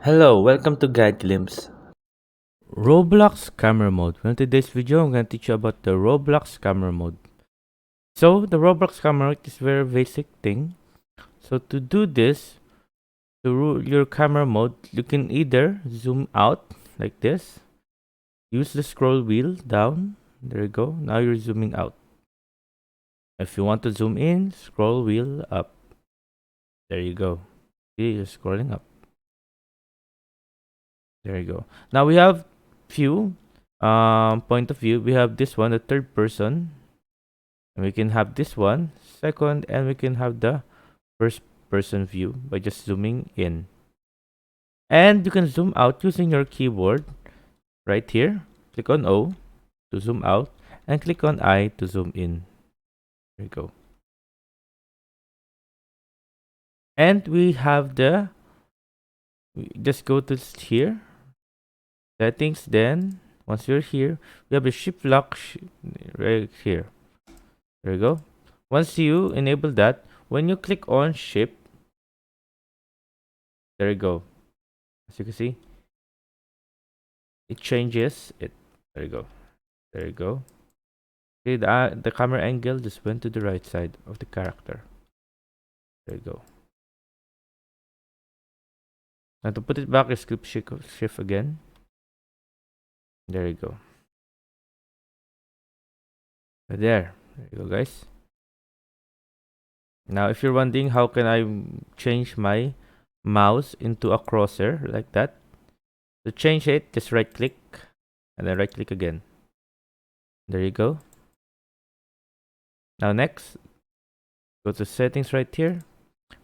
Hello, welcome to Guide Glimpse. Roblox camera mode. In today's video, I'm going to teach you about the Roblox camera mode. So, the Roblox camera is very basic thing. So, to do this, to rule your camera mode, you can either zoom out like this, use the scroll wheel down. There you go. Now you're zooming out. If you want to zoom in, scroll wheel up. There you go. See, you're scrolling up. There you go. Now we have few point of view. We have this one, the third person, and we can have this one second, and we can have the first person view by just zooming in. And you can zoom out using your keyboard right here. Click on O to zoom out and click on I to zoom in. There you go. And we have just go to here, settings. Then once you're here, we have a shift lock right here. There you go. Once you enable that, when you click on shift, there you go. As you can see, it changes it. There you go. There you go. See, the camera angle just went to the right side of the character. There you go. Now to put it back, just click shift again. There you go. There you go, guys. Now, if you're wondering how can I change my mouse into a crosshair like that, to change it, just right click and then right click again. There you go. Now next, go to settings right here.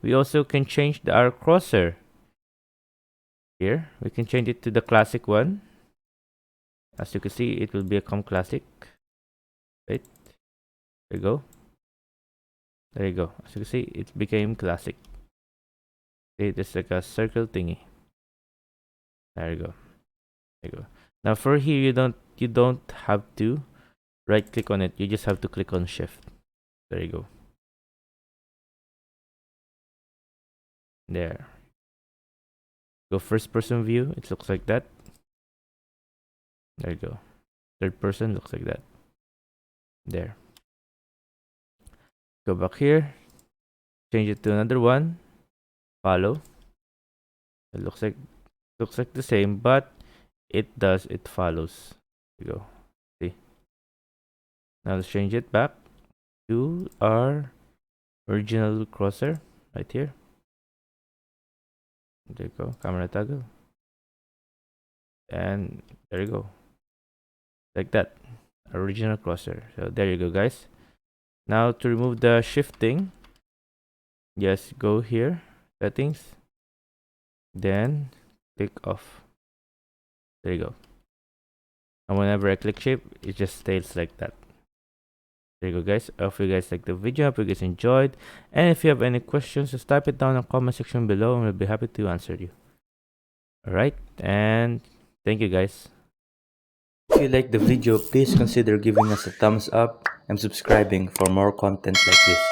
We also can change our crosshair. Here, we can change it to the classic one. As you can see, it will become classic. Right? There you go. There you go. As you can see, it became classic. See, it's like a circle thingy. There you go. There you go. Now for here, you don't have to right click on it. You just have to click on shift. There you go. There. Go first person view. It looks like that. There you go. Third person looks like that. There. Go back here. Change it to another one. Follow. It looks like the same, but it follows. There you go. See. Now let's change it back to our original crosshair right here. There you go. Camera toggle. And there you go. Like that. Original crosshair. So there you go, guys. Now to remove the shifting, just go here, settings, then click off. There you go. And whenever I click shift, it just stays like that. There you go, guys. I hope you guys liked the video. I hope you guys enjoyed. And if you have any questions, just type it down in the comment section below and we'll be happy to answer you. Alright, and thank you, guys. If you liked the video, please consider giving us a thumbs up and subscribing for more content like this.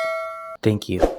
Thank you.